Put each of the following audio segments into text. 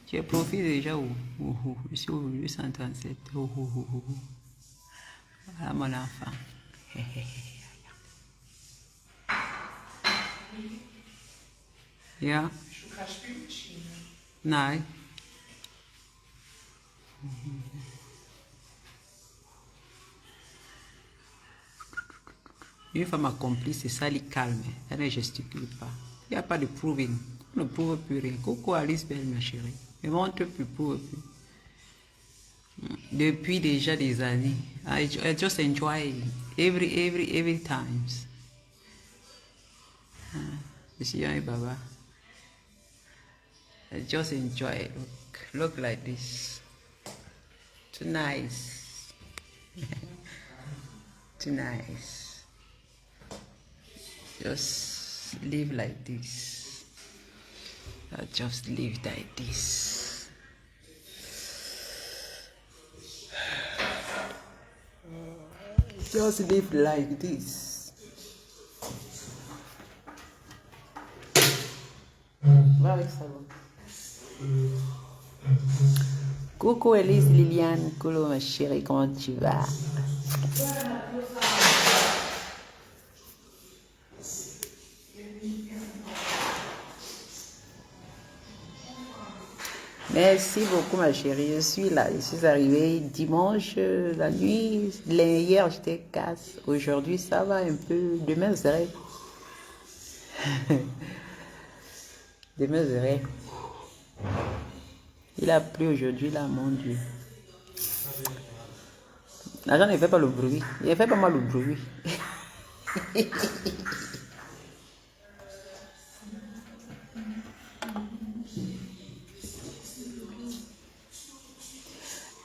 Tu as profité déjà où? Je suis au 837. Voilà mon enfant. Yeah. Nice. Une femme accomplie, c'est ça, elle est calme. Elle ne gesticule pas. Il n'y a pas de proving. On ne prouve plus rien. Coucou Alice Belle, ma chérie. Ne montre plus, prouve plus. Depuis déjà des années. I just enjoy every times. Monsieur et Baba. I just enjoy it. Look like this. Too nice. Too nice. Just live like this. I just live like this. Just live like this. Va avec ça. Coucou Elise Liliane, coucou ma chérie, comment tu vas? Merci beaucoup ma chérie, je suis là, je suis arrivée dimanche, la nuit, hier j'étais casse, aujourd'hui ça va un peu, demain je serai. Demain je serai. Il a plu aujourd'hui là, mon Dieu. L'argent ne fait pas le bruit, il ne fait pas mal le bruit.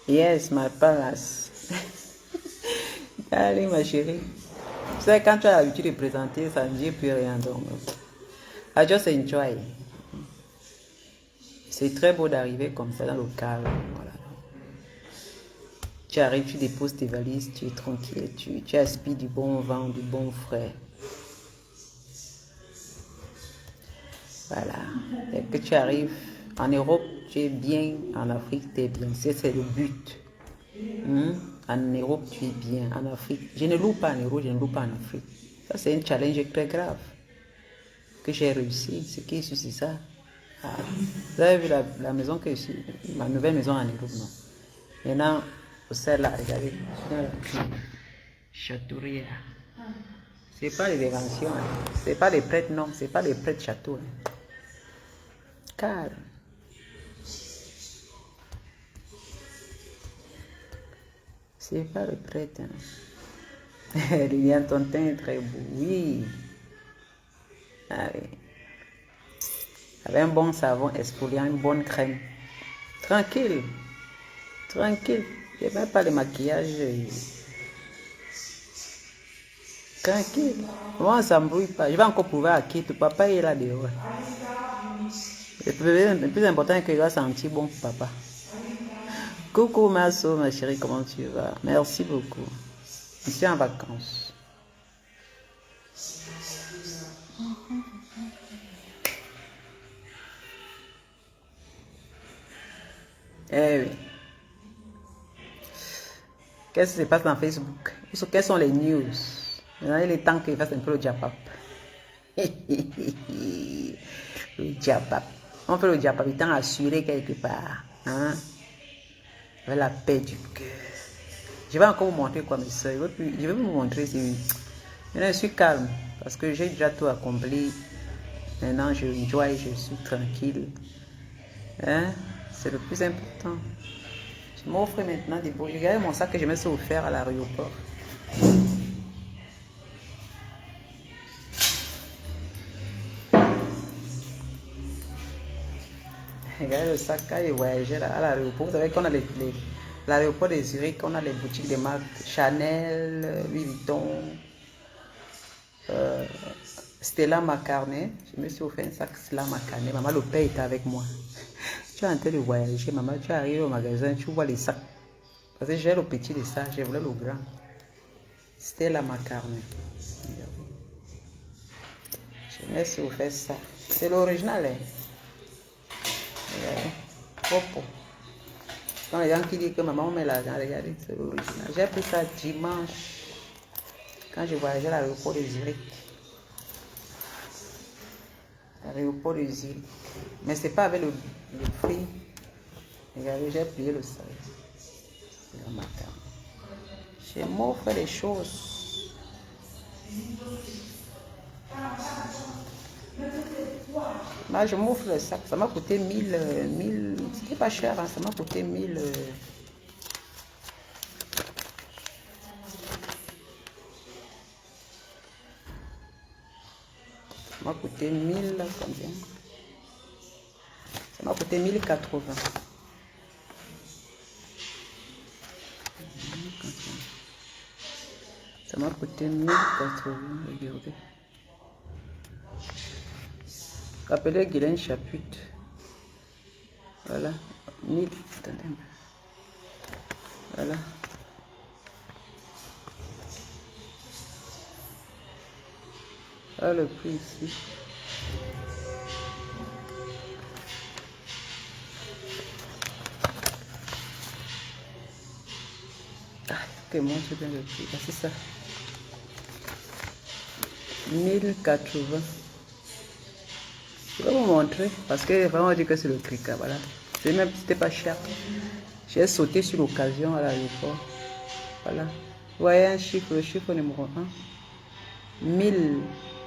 Yes, my palace. Allez, ma chérie. Tu sais, quand tu as l'habitude de présenter, ça ne dit plus rien. Donc, I just enjoy. C'est très beau d'arriver comme ça dans le calme. Voilà. Tu arrives, tu déposes tes valises, tu es tranquille, tu aspires du bon vent, du bon frais. Voilà. Et que tu arrives en Europe, tu es bien, en Afrique, tu es bien. C'est le but. En Europe, tu es bien. En Afrique, je ne loue pas en Europe, je ne loue pas en Afrique. Ça, c'est un challenge très grave que j'ai réussi. Ce qui est ici, c'est ça. Ah, vous avez vu la maison que je suis, ma nouvelle maison en Europe, non? Maintenant, celle-là, regardez. Châteauria. C'est pas les inventions, hein. C'est pas les prêtres, non. C'est pas les prêtres châteaux. Hein. Calme. C'est pas le prêtre. Hein. Liliane, ton teint est très beau. Oui. Allez. Avec un bon savon exfoliant, une bonne crème. Tranquille. Tranquille. Je n'ai même pas le maquillage. Tranquille. Moi, on ne s'embrouille pas. Je vais encore prouver à qui ton papa est là dehors. Le plus important est qu'il va sentir bon pour papa. Coucou ma soeur, ma chérie, comment tu vas? Merci beaucoup. Je suis en vacances. Eh oui. Qu'est-ce qui se passe dans Facebook? Quelles sont les news? Maintenant, il est temps qu'il fasse un peu le diapap. Le diapap. On fait le diapap, il est temps assuré quelque part. Hein? Avec la paix du cœur. Je vais encore vous montrer quoi, mes soeurs. Je vais vous montrer. Maintenant, je suis calme parce que j'ai déjà tout accompli. Maintenant, je enjoy, je suis tranquille. Hein? C'est le plus important. Je m'offre maintenant des beaux. Regardez mon sac que je me suis offert à l'aéroport. Regardez le sac quand il voyageait là, à l'aéroport. Vous savez qu'on a l'aéroport de Zurich, on a les boutiques de marques Chanel, Louis Vuitton, Stella McCartney. Je me suis offert un sac Stella McCartney. Maman, le père était avec moi. Tu es en train de voyager, maman, tu arrives au magasin, tu vois les sacs. Parce que j'ai le petit de ça, je voulais le grand. Stella McCartney. Je me suis offert ça. C'est l'original, hein. propre. Quand les gens qui disent que maman met l'argent, regardez, c'est l'original. J'ai pris ça dimanche, quand je voyageais à l'aéroport de Zurich. À l'aéroport de Zurich. Mais c'est pas avec le prix. Regardez, j'ai plié le salaire. C'est le matin. Je m'offre des choses. Moi, je m'offre le sac. Ça m'a coûté 1000. C'était pas cher, hein, ça m'a coûté 1000. Ça m'a coûté 1000. Combien? Ça m'a coûté 1080. Ça m'a coûté 1080. Regardez. Appelez Guylaine Chaput. Voilà. 1000. Attendez. Voilà. Voilà le prix ici. Ah, que montre bien le prix. Ah, c'est ça. 1080. Je vais vous montrer parce que vraiment dire que c'est le prix. Voilà. C'est même c'était pas cher. J'ai sauté sur l'occasion à l'aéroport. Voilà. Vous voyez un chiffre, le chiffre numéro 1. 1000.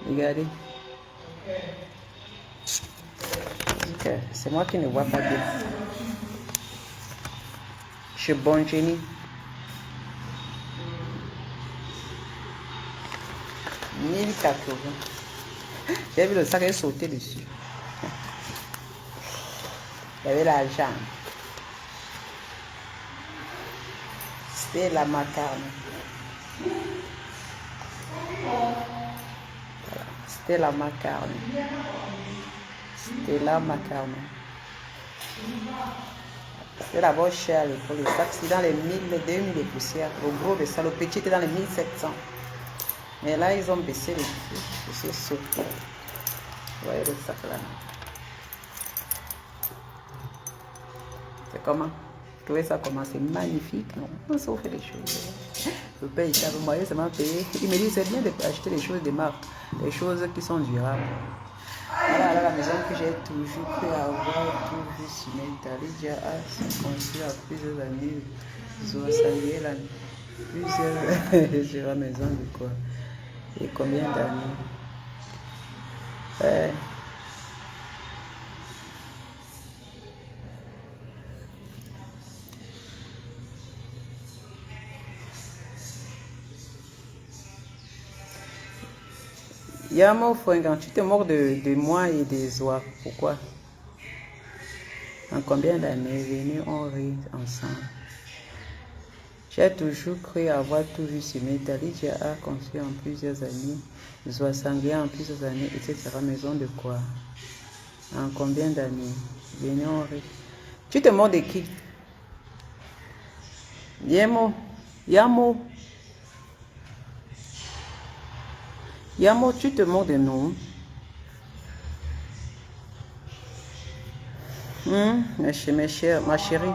Regardez. C'est moi qui ne vois pas bien. Chez Bon Génie. 1080. J'ai vu le sac et sauter dessus. Il y avait l'argent. C'était la macaroni. Voilà. C'était la macaroni. C'était la macaroni. C'est d'abord cher à l'école. Le sac, c'est dans les 1000, 2000 de poussière. Le gros de ça, le petit était dans les 1700. Mais là, ils ont baissé le prix. C'est sauté. Vous voyez le sac là. C'est comment? Vous trouvez ça comment? C'est magnifique, non? On s'en fait des choses. Le père, il savait, moi, ça m'a payé. Il me dit, c'est bien d'acheter des choses de marque, des choses qui sont durables. Voilà, la maison que j'ai toujours pu avoir, tout vu sur Italie, c'est construit à plusieurs années. Plusieurs maisons de quoi? Et combien d'années? Yamo Fringan, tu te mords de moi et des oies. Pourquoi? En combien d'années venus on rit ensemble? J'ai toujours cru avoir tout vu sur mes Lydia a construit en plusieurs années, Zoa sanguin en plusieurs années, etc. Maison de quoi? En combien d'années? Venus on rit. Tu te mords de qui? Yamo. Yamo. Yamo, tu te mords de nous. Ma chérie.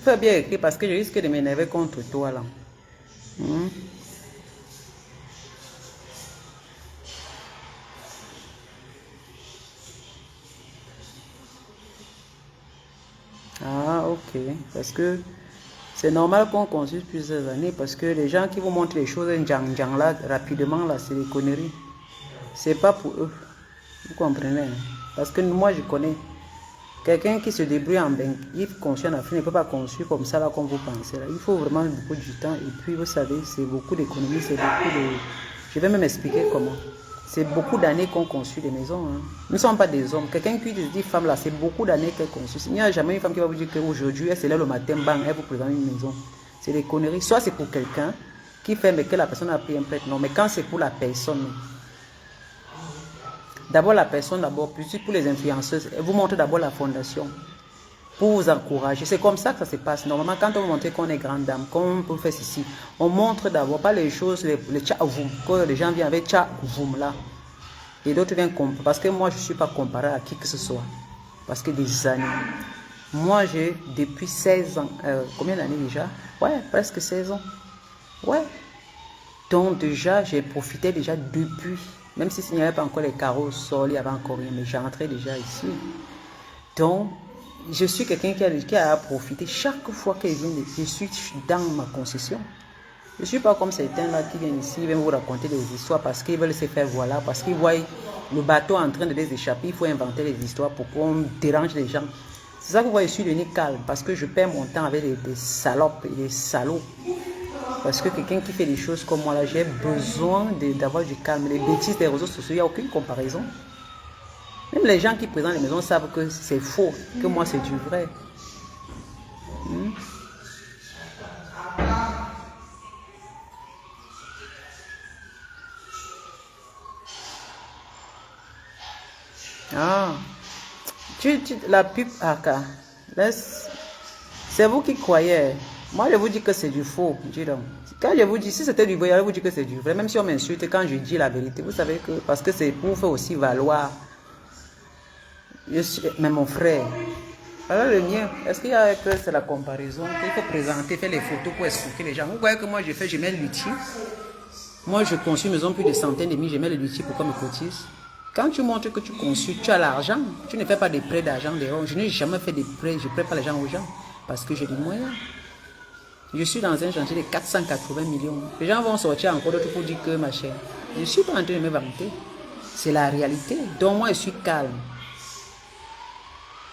Fais bien écrire parce que je risque de m'énerver contre toi là. Ah, ok. Parce que c'est normal qu'on construise plusieurs années parce que les gens qui vous montrent les choses en là, rapidement, là, c'est des conneries. C'est pas pour eux. Vous comprenez? Parce que moi, je connais. Quelqu'un qui se débrouille en bain, il construit en Afrique, ne peut pas construire comme ça, là, comme vous pensez. Là. Il faut vraiment beaucoup de temps. Et puis, vous savez, c'est beaucoup d'économies, c'est beaucoup de... Je vais même expliquer comment. C'est beaucoup d'années qu'on construit des maisons. Hein. Nous ne sommes pas des hommes. Quelqu'un qui dit femme là, c'est beaucoup d'années qu'elle construit. Il n'y a jamais une femme qui va vous dire qu'aujourd'hui, elle se lève le matin, bang, elle vous présente une maison. C'est des conneries. Soit c'est pour quelqu'un qui fait, mais que la personne a pris un prêt. Non, mais quand c'est pour la personne, d'abord la personne, d'abord, puis pour les influenceuses, elle vous montre d'abord la fondation pour vous encourager. C'est comme ça que ça se passe. Normalement, quand on montre qu'on est grande dame, qu'on peut faire ceci, on montre d'abord pas les choses, les tcha-voum, que les gens viennent avec tcha-voum là. Et d'autres viennent comparer. Parce que moi, je ne suis pas comparé à qui que ce soit. Parce que des années. Moi, j'ai depuis 16 ans, combien d'années déjà? Ouais, presque 16 ans. Ouais. Donc déjà, j'ai profité déjà depuis. Même si il n'y avait pas encore les carreaux au sol, il n'y avait encore rien, mais j'entrais déjà ici. Donc, je suis quelqu'un qui a profité. Chaque fois que je suis dans ma concession. Je ne suis pas comme certains là qui viennent ici, ils viennent vous raconter des histoires parce qu'ils veulent se faire voilà, parce qu'ils voient le bateau en train de les échapper. Il faut inventer les histoires pour qu'on dérange les gens. C'est ça que vous voyez, je suis devenu calme parce que je perds mon temps avec des salopes et des salauds. Parce que quelqu'un qui fait des choses comme moi là, j'ai besoin d'avoir du calme. Les bêtises des réseaux sociaux, il n'y a aucune comparaison. Même les gens qui présentent les maisons savent que c'est faux, que moi c'est du vrai. Ah, la pub, c'est vous qui croyez. Moi, je vous dis que c'est du faux. Dis donc. Quand je vous dis, si c'était du vrai, je vous dis que c'est du vrai. Même si on m'insulte, quand je dis la vérité, vous savez que, parce que c'est pour faire aussi valoir. Mais mon frère, alors le mien, est-ce qu'il y a que c'est la comparaison? Il faut présenter, faire les photos pour escroquer les gens. Vous voyez que moi, je mets l'outil. Moi, je conçus une maison plus de centaines de milliers, je mets l'outil pour qu'on me cotise. Quand tu montres que tu conçus, tu as l'argent, tu ne fais pas des prêts d'argent dehors. Je n'ai jamais fait des prêts, je ne prête pas les gens aux gens parce que j'ai des moyens. Je suis dans un chantier de 480 millions. Les gens vont sortir encore d'autres pour dire que ma chère. Je ne suis pas en train de me vanter. C'est la réalité. Donc moi, je suis calme.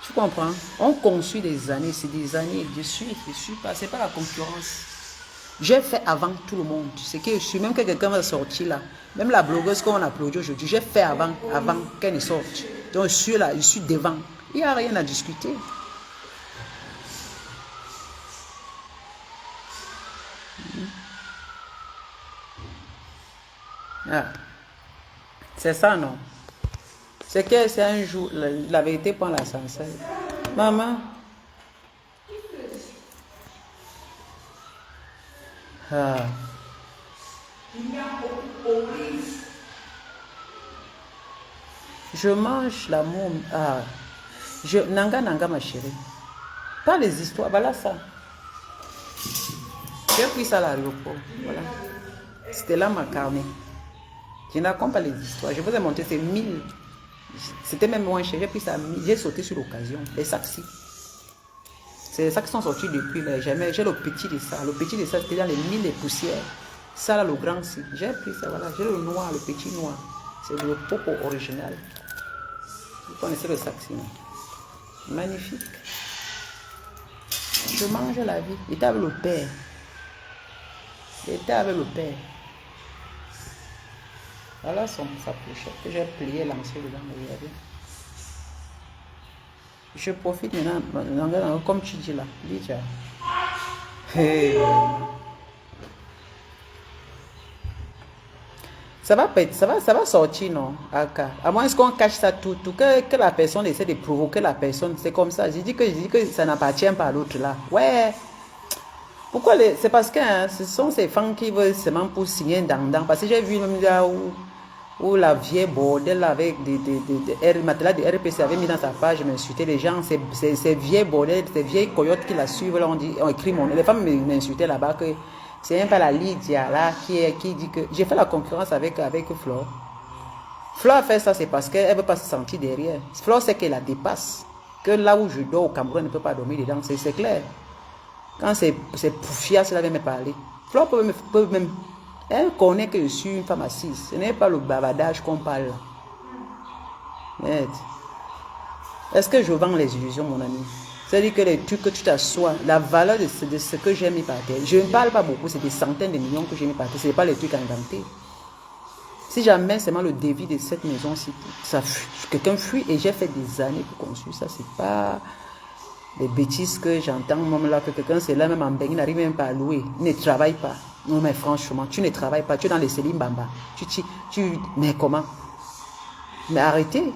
Tu comprends? On conçut des années, c'est des années. Je suis pas, c'est pas la concurrence. J'ai fait avant tout le monde. C'est que je suis même que quelqu'un va sortir là. Même la blogueuse qu'on applaudit aujourd'hui, j'ai fait avant qu'elle ne sorte. Donc je suis là, je suis devant. Il n'y a rien à discuter. Ah. C'est ça, non? C'est que c'est un jour, la vérité prend l'ascenseur. Maman. Ah. Je mange l'amour. Ah. Nanga, ma chérie. Pas les histoires, voilà ça. J'ai pris ça à l'aéroport. Voilà. C'était là ma carnet. Je ne raconte pas les histoires. Je vous ai montré, c'est 1000. C'était même moins cher. J'ai pris ça à 1000. J'ai sauté sur l'occasion. Les sacs-ci. C'est les sacs qui sont sortis depuis, mais jamais. J'ai le petit de ça. Le petit de ça, c'était dans les 1000 et poussières. Ça, là, le grand, si. J'ai pris ça, voilà. J'ai le noir, le petit noir. C'est le popo original. Vous connaissez le sac-ci, non? Magnifique. Je mange la vie. Il était avec le père. Il était avec le père. Voilà sa pochette que j'ai plié, lancé dedans. Regardez. Je profite maintenant, comme tu dis là. Dis hey. Ça va sortir, non? À moins qu'on cache ça tout, que la personne essaie de provoquer la personne. C'est comme ça. Je dis que ça n'appartient pas à l'autre là. Ouais. Pourquoi c'est parce que ce sont ces femmes qui veulent seulement pour signer dans. Parce que j'ai vu même là où la vieille bordel avec des matelas de RPC avait mis dans sa page, m'insultait les gens, ces vieilles bordel, ces vieilles coyotes qui la suivent, là, on écrit mon nom. Les femmes m'insultaient là-bas que c'est même pas la Lydia là qui dit que j'ai fait la concurrence avec Flore. Flore a fait ça, c'est parce qu'elle ne veut pas se sentir derrière. Flore sait qu'elle la dépasse. Que là où je dors au Cameroun, elle ne peut pas dormir dedans, c'est clair. Quand c'est Poufia, cela vient me parler. Flore peut même. Elle connaît que je suis une femme assise. Ce n'est pas le bavardage qu'on parle. Est-ce que je vends les illusions, mon ami? C'est-à-dire que les trucs que tu t'assois, la valeur de ce que j'ai mis par terre. Je ne parle pas beaucoup, c'est des centaines de millions que j'ai mis par terre. Ce n'est pas les trucs inventés. Si jamais seulement le débit de cette maison-ci, quelqu'un fuit et j'ai fait des années pour construire ça, c'est pas les bêtises que j'entends, même là, que quelqu'un c'est là, même en bain, il n'arrive même pas à louer, il ne travaille pas. Non, mais franchement, tu ne travailles pas, tu es dans les Céline Bamba. Mais comment? Mais arrêtez.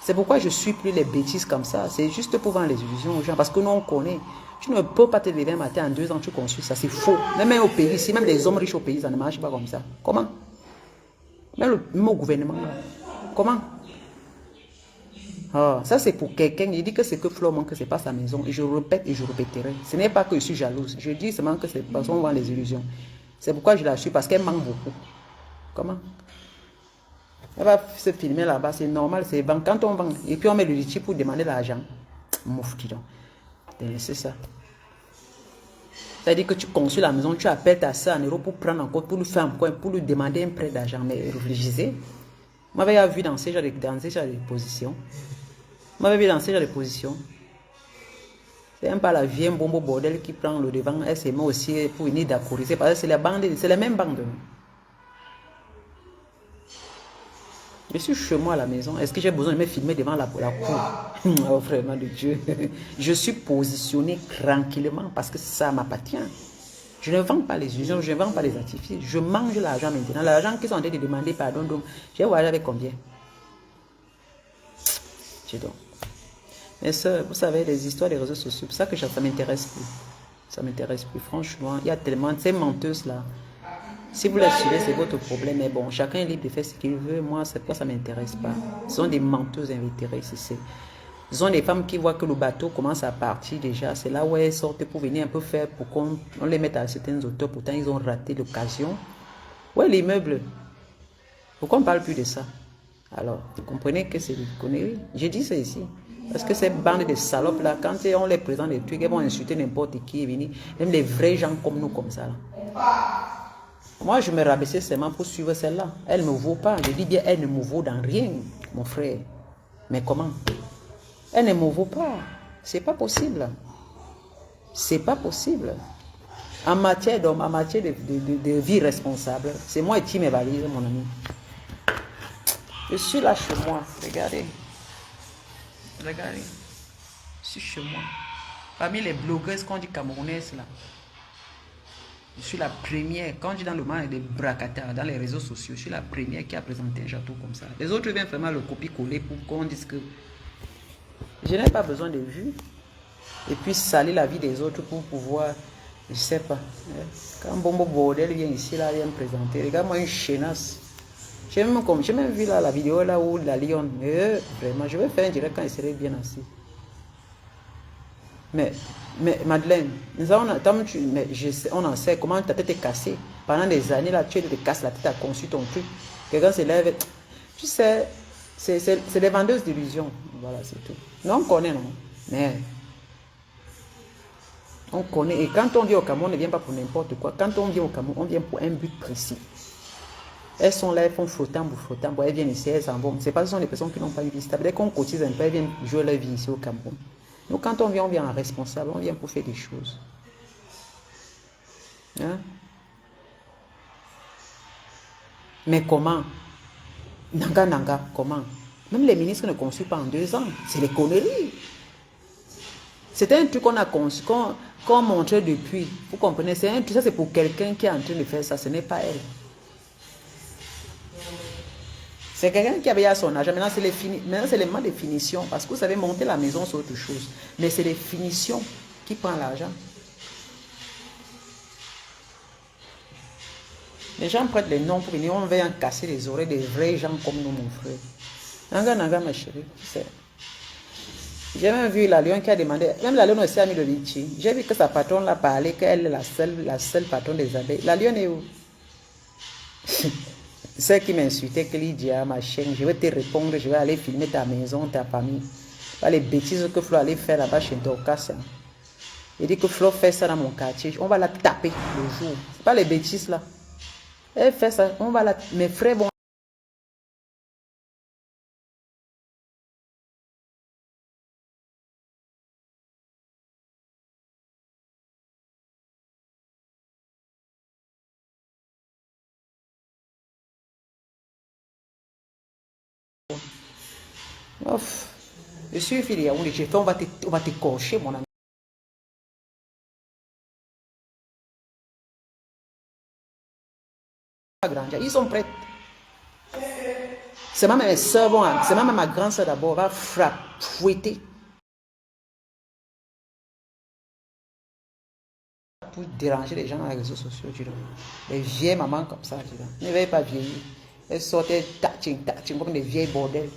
C'est pourquoi je ne suis plus les bêtises comme ça. C'est juste pour vendre les illusions aux gens, parce que nous, on connaît. Tu ne peux pas te lever un matin en 2 ans, tu construis ça, c'est faux. Même au pays, ici, même les hommes riches au pays, ça ne marche pas comme ça. Comment? Même au gouvernement, là. Comment? Oh, ça c'est pour quelqu'un. Il dit que c'est que Flo manque, que c'est pas sa maison. Et je répète et je répéterai. Ce n'est pas que je suis jalouse. Je dis seulement que c'est parce qu'on vend les illusions. C'est pourquoi je la suis, parce qu'elle manque beaucoup. Comment? Elle va se filmer là-bas, c'est normal, c'est vend. Quand on vend, et puis on met le litchi pour demander l'argent. Mouf, dis donc. C'est ça. C'est-à-dire que tu construis la maison, tu appelles ta soeur en euros pour prendre encore, pour lui faire un coin, pour lui demander un prêt d'argent. Mais réfléchissez. Moi, j'avais vu dans ces genres de positions. Moi, j'avais vu dans ces genres de positions. C'est un pas la vieille bombe bordel qui prend le devant. Elle se met aussi pour venir d'accorder. Parce que c'est la bande, c'est la même bande. Je suis chez moi à la maison. Est-ce que j'ai besoin de me filmer devant la cour? Oh, vraiment de Dieu. Je suis positionné tranquillement parce que ça m'appartient. Je ne vends pas les illusions, je ne vends pas les artifices. Je mange l'argent maintenant. L'argent qu'ils sont en train de demander pardon. Donc, j'ai voyagé avec combien? C'est donc. Mais ça, vous savez, les histoires des réseaux sociaux, c'est ça que ça ne m'intéresse plus. Ça ne m'intéresse plus. Franchement, il y a tellement de ces menteuses-là. Si vous les suivez, c'est votre problème. Mais bon, chacun est libre de faire ce qu'il veut. Moi, c'est pourquoi ça ne m'intéresse pas. Ce sont des menteuses invétérées. Ce sont des femmes qui voient que le bateau commence à partir déjà. C'est là où elles sortent pour venir un peu faire, pour qu'on les mette à certaines hauteurs. Pourtant, ils ont raté l'occasion. Ouais, l'immeuble. Pourquoi on ne parle plus de ça? Alors, vous comprenez que c'est des conneries. J'ai dit ça ici. Parce que ces bandes de salopes là, quand on les présente des trucs, elles vont insulter n'importe qui est venu. Même les vrais gens comme nous, comme ça. Là. Moi, je me rabaissais seulement pour suivre celle-là. Elle ne me vaut pas. Je dis bien, elle ne me vaut dans rien, mon frère. Mais comment? Elle ne me vaut pas. C'est pas possible. C'est pas possible. En matière d'homme, en matière de vie responsable, c'est moi qui m'évalue, mon ami. Je suis là chez moi. Regardez. Regardez. Je suis chez moi. Parmi les blogueuses qu'on dit camerounaises là. Je suis la première, quand je dis dans le monde des bracataires, dans les réseaux sociaux, je suis la première qui a présenté un château comme ça. Les autres viennent vraiment le copier-coller pour qu'on dise que je n'ai pas besoin de vues. Et puis salir la vie des autres pour pouvoir, je ne sais pas. Quand Bombo Bordel vient ici, là, vient me présenter, regarde-moi une chenasse. J'ai même vu là, la vidéo là où la lionne, vraiment, je vais faire un direct quand il serait bien assis. Mais Madeleine, on en sait comment ta tête est cassée. Pendant des années, là, tu te casses la tête à conçu ton truc. Quelqu'un se lève. Tu sais, c'est des vendeuses d'illusions. Voilà, c'est tout. Non, on connaît, non. Mais on connaît. Et quand on vient au Cameroun, on ne vient pas pour n'importe quoi. Quand on vient au Cameroun, on vient pour un but précis. Elles sont là, elles font flottant, elles viennent ici, elles s'en vont. C'est pas ce sont des personnes qui n'ont pas eu vie stable. Dès qu'on cotise un peu, elles viennent jouer leur vie ici au Cameroun. Donc quand on vient en responsable, on vient pour faire des choses. Hein? Mais comment? Nanga, comment? Même les ministres ne construisent pas en 2 ans. C'est des conneries. C'était un truc qu'on a conçu, qu'on montrait depuis. Vous comprenez? C'est un truc, ça c'est pour quelqu'un qui est en train de faire ça, ce n'est pas elle. C'est quelqu'un qui avait à son âge. Maintenant, c'est les modes de finition. Parce que vous savez, monter la maison, c'est autre chose. Mais c'est les finitions qui prennent l'argent. Les gens prêtent les noms pour venir. On va en casser les oreilles des vrais gens comme nous, mon frère. Nanga, ma chérie. J'ai même vu la lionne qui a demandé. Même la lionne aussi a mis le litchi. J'ai vu que sa patronne l'a parlé, qu'elle est la seule patronne des abeilles. La lionne est où? Celle qui m'insultait, que Lydia, ma chaîne, je vais te répondre, je vais aller filmer ta maison, ta famille. Pas les bêtises que Flo allait faire là-bas chez Dorcas. Il dit que Flo fait ça dans mon quartier. On va la taper le jour. C'est pas les bêtises là. Elle fait ça, on va la... Mes frères vont... Ouf. Je suis fille de Yaoundé, j'ai fait, on va te cocher, mon ami. Ils sont prêts. C'est même mes soeurs, c'est même ma grande soeur d'abord, va fouetter. Pour déranger les gens dans les réseaux sociaux, tu vois. Les vieilles mamans comme ça, tu vois. Ne veuillez pas vieillir. Elles sortaient taching, comme des vieilles bordels.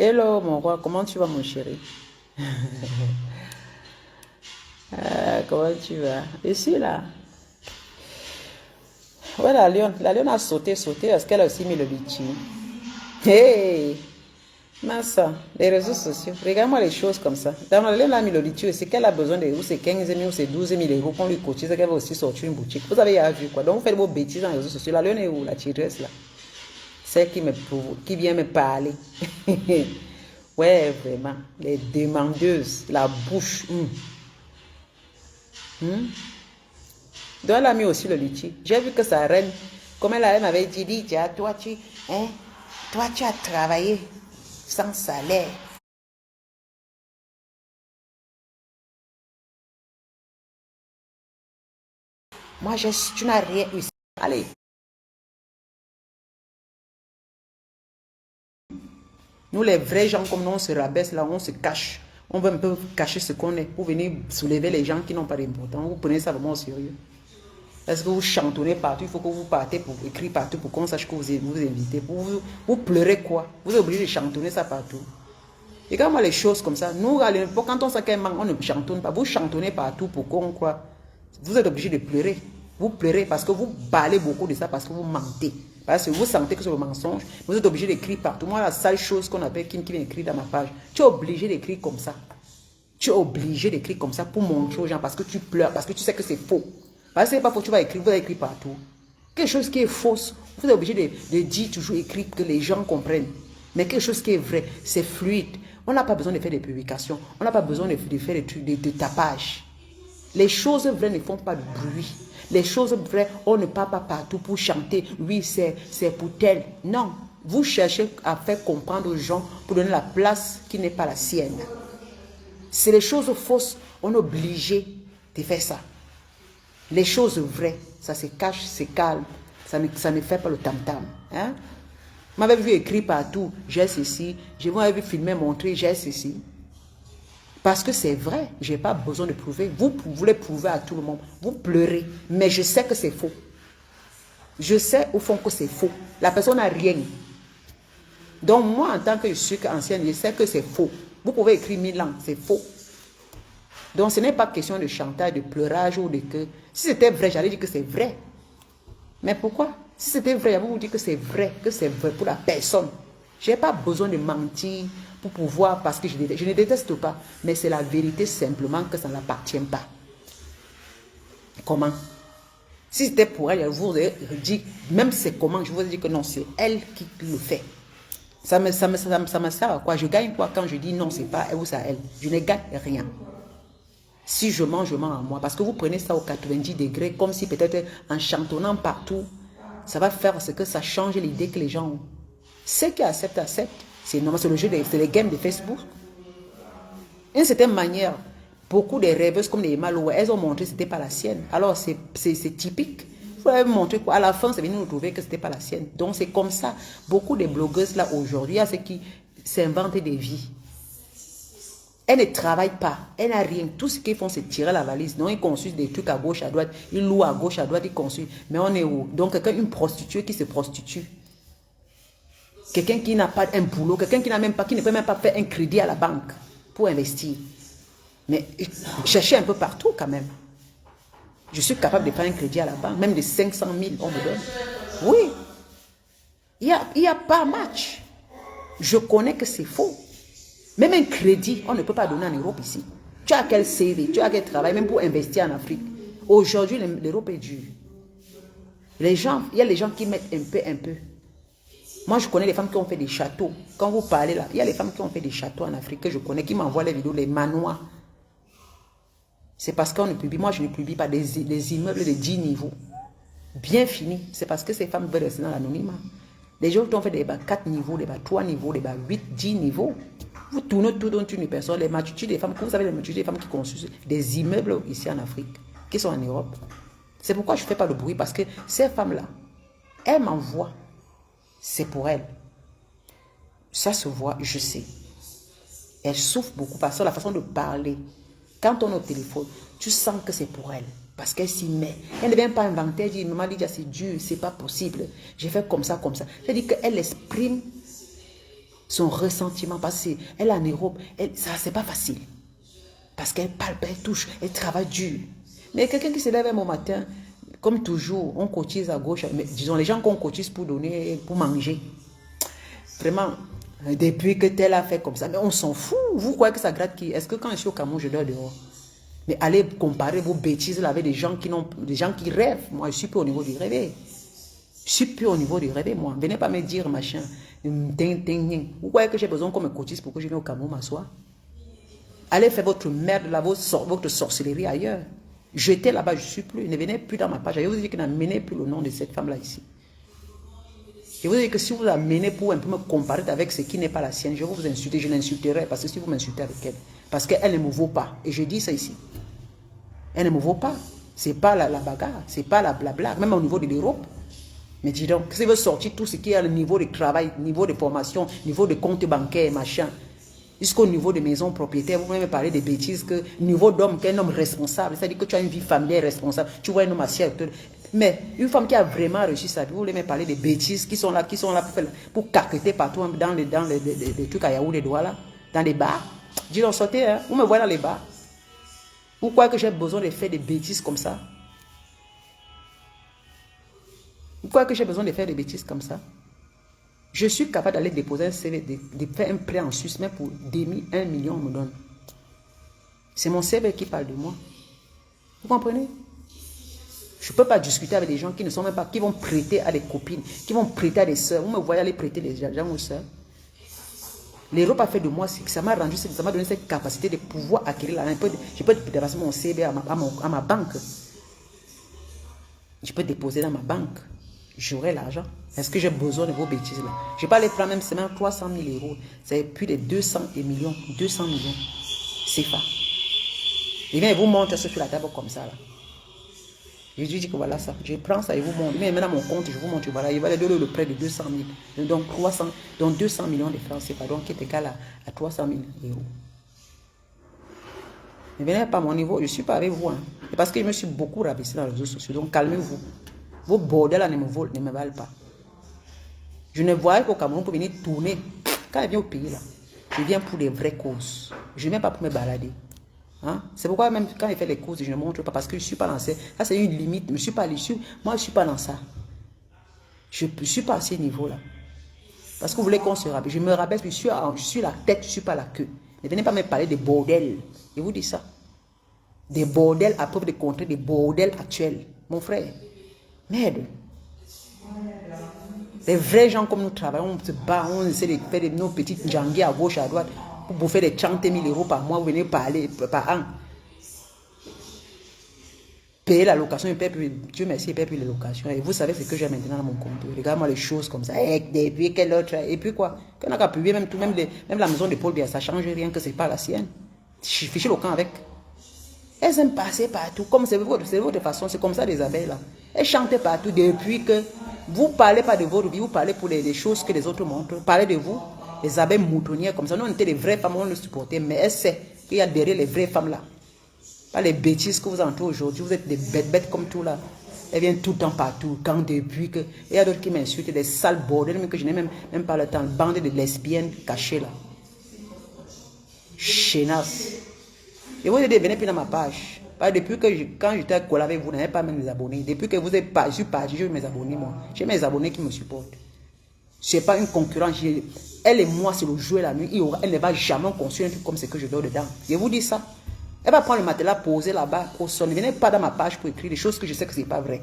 Hello, mon roi, comment tu vas, mon chéri? Comment tu vas? Je suis là. Ouais, la lionne a sauté, parce qu'elle a aussi mis le litchi. Hey! Massa, les réseaux sociaux. Regarde-moi les choses comme ça. Dans la lionne a mis le litchi, c'est qu'elle a besoin de ou c'est 15 000 ou c'est 12 000 euros qu'on lui cotise, qu'elle va aussi sortir une boutique. Vous avez vu quoi? Donc vous faites vos bêtises dans les réseaux sociaux. La lionne est où, la tigresse là? Celle qui vient me parler. Ouais, vraiment. Les demandeuses, la bouche. Donc elle a mis aussi le litchi. J'ai vu que sa reine, comme elle m'avait dit, Lydia, toi tu as travaillé sans salaire. Moi, tu n'as rien eu. Allez. Nous, les vrais gens, comme nous, on se rabaisse là, on se cache. On veut un peu cacher ce qu'on est pour venir soulever les gens qui n'ont pas d'importance. Vous prenez ça vraiment au sérieux. Est-ce que vous chantonnez partout? Il faut que vous partez pour écrire partout pour qu'on sache que vous invitez. Vous pleurez quoi? Vous êtes obligé de chantonner ça partout. Et quand moi les choses comme ça, nous, quand on sait qu'un manque, on ne chantonne pas. Vous chantonnez partout pour qu'on croit. Vous êtes obligé de pleurer. Vous pleurez parce que vous parlez beaucoup de ça, parce que vous mentez. Parce que vous sentez que c'est le mensonge. Vous êtes obligé d'écrire partout. Moi, la seule chose qu'on appelle Kim qui vient écrire dans ma page, tu es obligé d'écrire comme ça. Tu es obligé d'écrire comme ça pour montrer aux gens parce que tu pleures, parce que tu sais que c'est faux. Parce que c'est pas faux, tu vas écrire, vous allez écrire partout. Quelque chose qui est fausse, vous êtes obligé de dire toujours écrire que les gens comprennent. Mais quelque chose qui est vrai, c'est fluide. On n'a pas besoin de faire des publications. On n'a pas besoin de faire des trucs de tapage. Les choses vraies ne font pas de bruit. Les choses vraies, on ne parle pas partout pour chanter. Oui, c'est pour tel. Non. Vous cherchez à faire comprendre aux gens pour donner la place qui n'est pas la sienne. C'est les choses fausses. On est obligé de faire ça. Les choses vraies, ça se cache, c'est calme. Ça ne fait pas le tam-tam. Hein? Vous m'avez vu écrire partout, j'ai ceci. Je vous avais vu filmer, montrer, j'ai ceci. Parce que c'est vrai, je n'ai pas besoin de prouver. Vous voulez prouver à tout le monde. Vous pleurez, mais je sais que c'est faux. Je sais au fond que c'est faux. La personne n'a rien. Donc moi, en tant que je suis ancienne, je sais que c'est faux. Vous pouvez écrire 1000 ans, c'est faux. Donc ce n'est pas question de chantage, de pleurage ou de que... Si c'était vrai, j'allais dire que c'est vrai. Mais pourquoi? Si c'était vrai, j'allais vous dire que c'est vrai pour la personne. Je n'ai pas besoin de mentir pour pouvoir, parce que je ne déteste pas, mais c'est la vérité simplement que ça n'appartient pas. Comment? Si c'était pour elle, je vous ai dit, même c'est comment, je vous ai dit que non, c'est elle qui le fait. Ça me sert à quoi? Je gagne quoi quand je dis non, c'est pas elle ou c'est à elle? Je ne gagne rien. Si je mens à moi. Parce que vous prenez ça au 90 degrés, comme si peut-être en chantonnant partout, ça va faire ce que ça change l'idée que les gens ont. Ceux qui acceptent. C'est normal, c'est le jeu, c'est les games de Facebook. D'une certaine manière, beaucoup de rêveuses comme les Malouais, elles ont montré que ce n'était pas la sienne. Alors c'est typique. Vous avez montré quoi? À la fin, c'est venu nous trouver que ce n'était pas la sienne. Donc c'est comme ça. Beaucoup de blogueuses là aujourd'hui, il y a ceux qui s'inventent des vies. Elles ne travaillent pas, elles n'ont rien. Tout ce qu'ils font, c'est tirer la valise. Non, ils consultent des trucs à gauche, à droite. Ils louent à gauche, à droite, ils consultent. Mais on est où? Donc, une prostituée qui se prostitue. Quelqu'un qui n'a pas un boulot, quelqu'un qui ne peut même pas faire un crédit à la banque pour investir. Mais cherchez un peu partout quand même. Je suis capable de faire un crédit à la banque, même de 500 000, on me donne. Oui. Il y a pas match. Je connais que c'est faux. Même un crédit, on ne peut pas donner en Europe ici. Tu as quel CV, tu as quel travail, même pour investir en Afrique. Aujourd'hui, l'Europe est dure. Il y a les gens qui mettent un peu. Moi, je connais les femmes qui ont fait des châteaux. Quand vous parlez là, il y a les femmes qui ont fait des châteaux en Afrique que je connais, qui m'envoient les vidéos, les manoirs. C'est parce qu'on ne publie, moi je ne publie pas des immeubles de 10 niveaux. Bien fini. C'est parce que ces femmes veulent rester dans l'anonymat. Les gens qui ont fait des 4 niveaux, des 3 niveaux, des 8, 10 niveaux. Vous tournez tout dans une personne, les multitudes des femmes, vous savez les multitudes des femmes qui construisent des immeubles ici en Afrique, qui sont en Europe. C'est pourquoi je ne fais pas le bruit, parce que ces femmes-là, elles m'envoient. C'est pour elles. Ça se voit, je sais. Elles souffrent beaucoup parce que la façon de parler, quand on est au téléphone, tu sens que c'est pour elles. Parce qu'elle s'y met. Elle ne vient pas inventer, elle dit, maman Lydia, c'est dur, c'est pas possible. J'ai fait comme ça, comme ça. C'est-à-dire qu'elle exprime Son ressentiment, parce qu'elle est en Europe, ça, c'est pas facile. Parce qu'elle palpe, elle touche, elle travaille dur. Mais quelqu'un qui se lève un matin, comme toujours, on cotise à gauche, mais disons, les gens qu'on cotise pour donner, pour manger. Vraiment, depuis que tel a fait comme ça, mais on s'en fout. Vous croyez que ça gratte qui? Est-ce que quand je suis au Cameroun, je dors dehors? Mais allez comparer vos bêtises là avec des gens qui rêvent. Moi, je suis plus au niveau du rêve. Je suis plus au niveau du rêve, moi. Venez pas me dire, machin. Vous croyez que j'ai besoin qu'on me cotise pour que je vienne au Cameroun m'asseoir? Allez faire votre merde là, votre sorcellerie ailleurs. Jetez là-bas, je ne suis plus. Ne venez plus dans ma page. Je vous dis que n'amenez plus le nom de cette femme là ici. Je vous dis que si vous l'amenez pour un peu me comparer avec ce qui n'est pas la sienne, je vais vous insulter, je l'insulterai parce que si vous m'insultez avec elle, parce qu'elle ne me vaut pas. Et je dis ça ici. Elle ne me vaut pas. C'est pas la bagarre, c'est pas la blabla, même au niveau de l'Europe. Mais dis donc, si vous sortir tout ce qui est à le niveau de travail, niveau de formation, niveau de compte bancaire, machin, jusqu'au niveau de maison propriétaire, vous pouvez me parler des bêtises que niveau d'homme, qu'un homme responsable, c'est-à-dire que tu as une vie familiale responsable, tu vois un homme assis avec toi. Mais une femme qui a vraiment réussi sa vie, vous voulez me parler des bêtises qui sont là pour caqueter partout dans les trucs à Yaoundé, là, dans les bars. Dis donc, sortez, hein, vous me voyez dans les bars. Vous croyez que j'ai besoin de faire des bêtises comme ça? Vous croyez que j'ai besoin de faire des bêtises comme ça? Je suis capable d'aller déposer un CV, de faire un prêt en Suisse, même pour 1 million, on me donne. C'est mon CV qui parle de moi. Vous comprenez? Je ne peux pas discuter avec des gens qui ne sont même pas, qui vont prêter à des copines, qui vont prêter à des soeurs. Vous me voyez aller prêter des gens aux soeurs. L'Europe a fait de moi, ça m'a rendu, ça m'a donné cette capacité de pouvoir acquérir l'argent. Je peux dépasser mon CV à ma banque. Je peux déposer dans ma banque. J'aurai l'argent. Est-ce que j'ai besoin de vos bêtises là? Je vais pas les prendre même semaine 300 000 euros. C'est plus de 200 millions. 200 millions. C'est ça. Et bien, il vous montre ça sur la table comme ça là. Je lui dis que voilà ça. Je prends ça et vous montre. Mais maintenant mon compte, je vous montre. Voilà, il va donner le prêt de 200 000. Donc 200 millions de francs, c'est pas donc qui est égal à 300 000 euros. Ne venez pas à mon niveau, je ne suis pas avec vous. Hein. C'est parce que je me suis beaucoup rabaissé dans les réseaux sociaux. Donc calmez-vous. Vos bordels là ne me valent pas. Je ne voyais qu'au Cameroun pour venir tourner. Quand je viens au pays là, je viens pour des vraies causes. Je ne viens pas pour me balader. Hein? C'est pourquoi même quand je fais les causes, je ne montre pas parce que je ne suis pas dans ça. Ça c'est une limite. Je ne suis pas l'issue. Moi je ne suis pas dans ça. Je ne suis pas à ce niveau là. Parce que vous voulez qu'on se rabaisse. Je me rabaisse, je suis la tête, je ne suis pas la queue. Ne venez pas me parler de bordel. Je vous dis ça. Des bordels à preuve de contrer des bordels actuels. Mon frère. Merde. Les vrais gens comme nous travaillons, on se bat, on essaie de faire nos petites janguées à gauche, à droite, pour bouffer des 30 000 euros par mois, vous venez parler par an. Payer la location, Dieu merci, il paye plus les locations. Et vous savez ce que j'ai maintenant dans mon compte. Regarde-moi les choses comme ça. Et puis quelle autre. Et puis quoi? Quand on a qu'à publier, même la maison de Paul Biya, ça ne change rien que ce n'est pas la sienne. Fichez le camp avec. Elles aiment passer partout. Comme c'est votre façon, c'est comme ça les abeilles là. Elles chantent partout depuis que vous ne parlez pas de votre vie, vous parlez pour les choses que les autres montrent. Parlez de vous, les abeilles moutonnières comme ça. Nous, on était des vraies femmes, on le supportait, mais elle sait qu'il y a derrière les vraies femmes là. Pas les bêtises que vous entourez aujourd'hui, vous êtes des bêtes comme tout là. Elles viennent tout le temps partout, quand depuis que... Il y a d'autres qui m'insultent, des sales bordels, mais que je n'ai même pas le temps. Bande de lesbiennes cachées là. Chénasse. Et vous venez plus dans ma page. Depuis que quand j'étais à Kola avec vous, vous n'avez pas même mes abonnés. Depuis que vous êtes parti, je suis parti, j'ai mes abonnés, moi. J'ai mes abonnés qui me supportent. Ce n'est pas une concurrence. Elle et moi, c'est le jouer la nuit. Elle ne va jamais construire un truc comme ce que je dors dedans. Je vous dis ça. Elle va prendre le matelas, poser là-bas, au sol. Ne venez pas dans ma page pour écrire des choses que je sais que ce n'est pas vrai.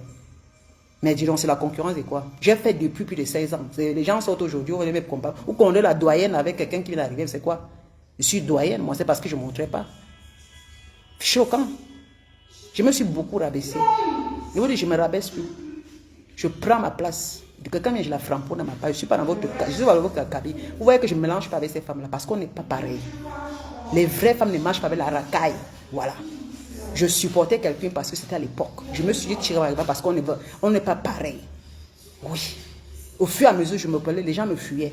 Mais dis donc, c'est la concurrence de quoi? J'ai fait depuis plus de 16 ans. Les gens sortent aujourd'hui, vous venez me comparer. Ou qu'on est la doyenne avec quelqu'un qui vient d'arriver, c'est quoi? Je suis doyenne, moi, c'est parce que je ne montrais pas. Choquant. Je me suis beaucoup rabaissé. Je vous dis, je ne me rabaisse plus. Je prends ma place. Quelqu'un vient, je la framponne dans ma page. Je ne suis pas dans votre cas. Je suis dans votre cabine. Vous voyez que je ne mélange pas avec ces femmes-là parce qu'on n'est pas pareil. Les vraies femmes ne marchent pas avec la racaille. Voilà. Je supportais quelqu'un parce que c'était à l'époque. Je me suis dit tiré par les bras parce qu'on n'est pas pareil. Oui. Au fur et à mesure, je me parlais, les gens me fuyaient.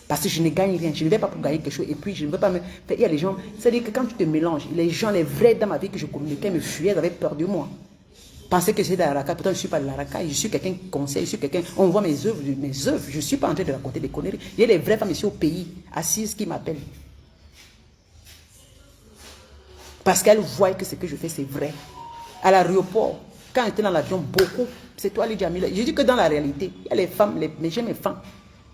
Parce que je ne gagne rien. Je ne vais pas pour gagner quelque chose. Et puis, je ne veux pas me... Il y a les gens... C'est-à-dire que quand tu te mélanges, les gens, les vrais dans ma vie que je communiquais me fuyaient, ils avaient peur de moi. Pensez que c'est de la racaille, pourtant je ne suis pas de la racaille, je suis quelqu'un qui conseille, je suis quelqu'un, on voit mes œuvres, je ne suis pas en train de raconter des conneries. Il y a des vraies femmes ici au pays, assises, qui m'appellent. Parce qu'elles voient que ce que je fais, c'est vrai. À l'aéroport, quand j'étais dans l'avion, beaucoup, c'est toi Lydia Miller. Je dis que dans la réalité, il y a les femmes, mais j'aime mes femmes.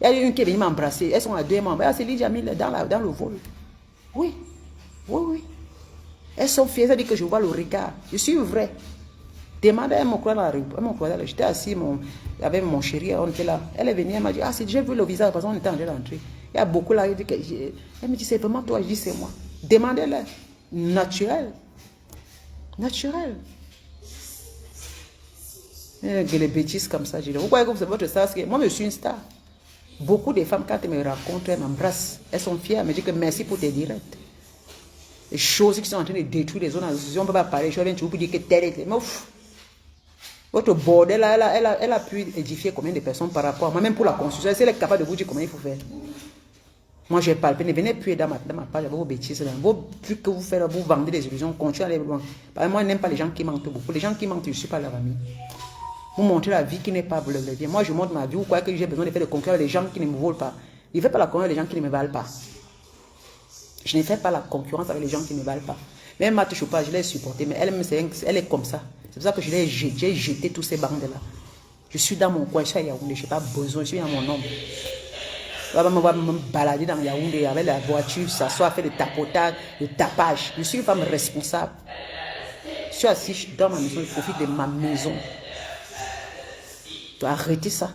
Il y a une qui est venue m'embrasser, elles sont à 2 membres. Ah, c'est Lydia Miller dans le vol. Oui, oui, oui. Elles sont fières, ça dit que je vois le regard. Je suis vrai. Demande, elle m'a croisé dans la rue. J'étais assis avec mon chéri, on était là. Elle est venue, elle m'a dit, ah, j'ai vu le visage, parce qu'on était en train d'entrer. Il y a beaucoup là. Elle me dit, c'est vraiment toi. Je dis, c'est moi. Demandez-le. Naturel. Naturel. Les bêtises comme ça, je dis, vous croyez que vous êtes votre star? Moi, je suis une star. Beaucoup de femmes, quand elles me rencontrent, elles m'embrassent. Elles sont fières, elles me disent que merci pour tes directs. Les choses qui sont en train de détruire les zones d'association, on ne peut pas parler. Je viens pour dire que tel est. Mais ouf, votre bordel, elle a pu édifier combien de personnes par rapport à moi, même pour la construction. Elle est capable de vous dire comment il faut faire. Moi, j'ai palpé. Ne venez plus dans ma page avec vos bêtises. Vos trucs que vous faites, vous vendez des illusions, continuez à aller loin. Parce que moi, je n'aime pas les gens qui mentent beaucoup. Les gens qui mentent, je ne suis pas leur ami. Vous montrez la vie qui n'est pas le bien. Moi, je montre ma vie. Vous croyez que j'ai besoin de faire de concurrence avec les gens qui ne me volent pas. Je ne fais pas la concurrence avec les gens qui ne me valent pas. Je ne fais pas la concurrence avec les gens qui ne me valent pas. Même Matt Choupa, je l'ai supporté, mais elle est comme ça. C'est pour ça que j'ai jeté tous ces bandes-là. Je suis dans mon coin, je suis à Yaoundé, je n'ai pas besoin, je suis dans mon ombre. On va me balader dans Yaoundé avec la voiture, s'asseoir, faire le tapotage, le tapage. Je suis une femme responsable. Je suis assis dans ma maison, je profite de ma maison. Tu dois arrêter ça.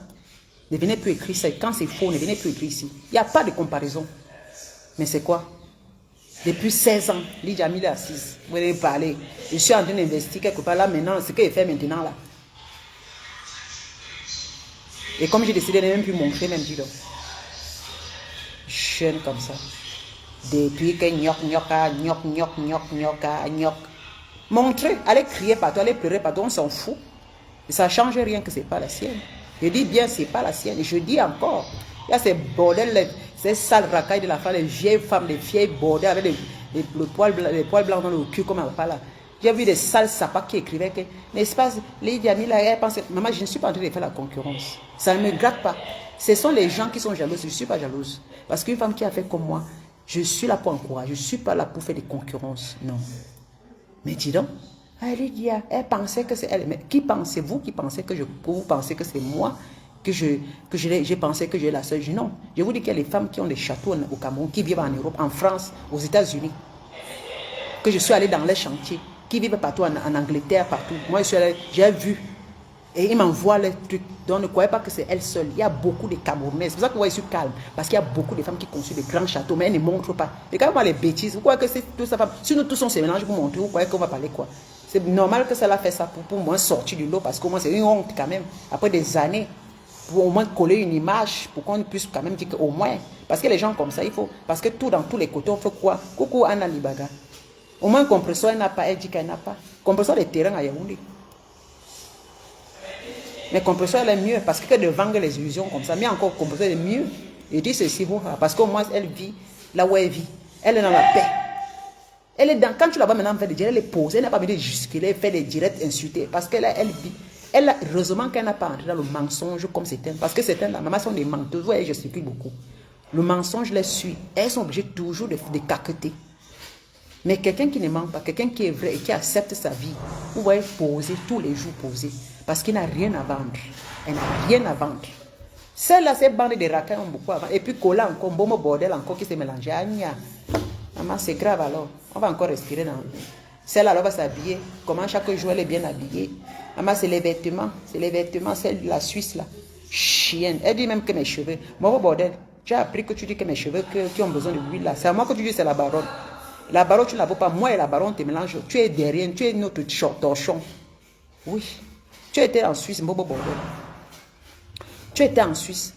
Ne venez plus écrire ça. Quand c'est faux, ne venez plus écrire ici. Il n'y a pas de comparaison. Mais c'est quoi? Depuis 16 ans, Lydia Miller est assise. Vous allez parler. Je suis en train d'investir quelque part là maintenant. Ce qu'elle fait maintenant là. Et comme j'ai décidé de ne même plus montrer, même dire. Jeune comme ça. Depuis que gnoc. Montrez, allez crier partout, allez pleurer partout, on s'en fout. Et ça ne change rien que ce n'est pas la sienne. Je dis bien, ce n'est pas la sienne. Et je dis encore, il y a ces bordels, ces sales racailles de la femme, les vieilles femmes, les vieilles bordels avec les poils blancs dans le cul, comme elle parle là. J'ai vu des sales sapas qui écrivaient que, n'est-ce pas, Lydia Miller, elle pense, maman, je ne suis pas en train de faire la concurrence. Ça ne me gratte pas. Ce sont les gens qui sont jalouses. Je ne suis pas jalouse. Parce qu'une femme qui a fait comme moi, je suis là pour encourager. Je ne suis pas là pour faire des concurrences. Non. Mais dis donc, Lydia, elle pensait que c'est elle. Mais qui pensez-vous qui pensez que vous pensez que c'est moi que j'ai pensé que j'ai la seule? Non. Je vous dis qu'il y a les femmes qui ont des châteaux au Cameroun, qui vivent en Europe, en France, aux États-Unis. Que je suis allé dans les chantiers, qui vivent partout en Angleterre, partout. Moi, je suis allé, j'ai vu. Et ils m'envoient les trucs. Donc ne croyez pas que c'est elle seule. Il y a beaucoup de Camerounais. C'est pour ça que moi, je suis calme. Parce qu'il y a beaucoup de femmes qui construisent des grands châteaux, mais elles ne montrent pas. Regardez-moi les bêtises. Vous croyez que c'est tout ça? Si nous tous on se mélange pour montrer, vous croyez qu'on va parler quoi? C'est normal que cela fait ça pour moi sortir du lot. Parce que moi, c'est une honte quand même. Après des années, pour au moins coller une image, pour qu'on puisse quand même dire qu'au moins. Parce que les gens comme ça, il faut. Parce que tout dans tous les côtés, on fait quoi? Coucou Anna Libaga. Au moins, compresseur, elle n'a pas. Elle dit qu'elle n'a pas. Compresseur des terrains à Yaoundé. Mais compresseur, elle est mieux parce que de vendre les illusions comme ça, mais encore compresseur est mieux. Et dit ceci, parce qu'au moins elle vit là où elle vit. Elle est dans la paix. Elle est dans, quand tu la vois maintenant faire des directs, elle est posée, elle n'a pas besoin de jusqu'elle fait des directs insultés parce qu'elle elle vit. Elle a, heureusement qu'elle n'a pas entré dans le mensonge comme certaines. Parce que certaines, la maman sont des menteuses. Vous voyez, je circule beaucoup. Le mensonge les suit. Elles sont obligées toujours de caqueter. Mais quelqu'un qui ne ment pas, quelqu'un qui est vrai et qui accepte sa vie, vous voyez, poser tous les jours, poser. Parce qu'il n'a rien à vendre. Elle n'a rien à vendre. Celle-là, ces bandes de racailles ont beaucoup à vendre. Et puis, Cola encore, Bomo Bordel encore qui s'est mélangé. Maman, c'est grave alors. On va encore respirer dans. Celle-là, elle va s'habiller. Comment chaque jour elle est bien habillée. Maman, c'est les vêtements. C'est les vêtements, celle de la Suisse là. Chienne. Elle dit même que mes cheveux. Bomo Bordel, j'ai appris que tu dis que mes cheveux qui ont besoin de l'huile là. C'est à moi que tu dis c'est la baronne. La baronne, tu ne la vois pas. Moi et la baronne te mélangent. Tu es derrière, tu es notre torchon. Oui. Tu étais en Suisse, Bobo Bordel. Tu étais en Suisse.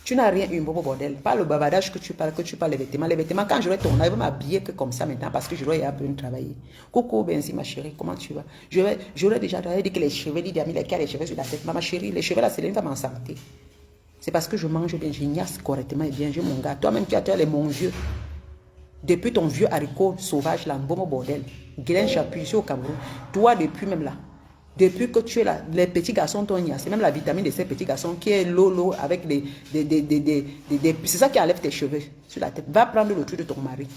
Tu n'as rien eu, Bobo Bordel. Pas le bavardage que tu parles les vêtements. Les vêtements, quand j'aurai ton âge, je vais m'habiller que comme ça maintenant parce que je dois y avoir besoin de travailler. Coucou, Benzi, ma chérie, comment tu vas? J'aurais déjà dit que les cheveux, Lydia Miller, qui a les cheveux sur la tête. Ma chérie, les cheveux là, c'est une femme en santé. C'est parce que je mange bien, je gnasse correctement et bien, j'ai mon gars. Toi-même, tu as les mon vieux. Depuis ton vieux haricot sauvage là, Bobo Bordel. Guylaine Chapuis, ici au Cameroun. Toi, depuis même là. Depuis que tu es là, les petits garçons t'ont c'est même la vitamine de ces petits garçons qui est l'eau avec c'est ça qui enlève tes cheveux sur la tête. Va prendre le truc de ton mari.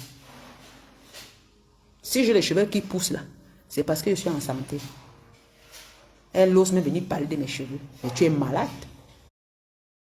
Si j'ai les cheveux qui poussent là, c'est parce que je suis en santé. Elle ose me venir parler de mes cheveux. Et tu es malade.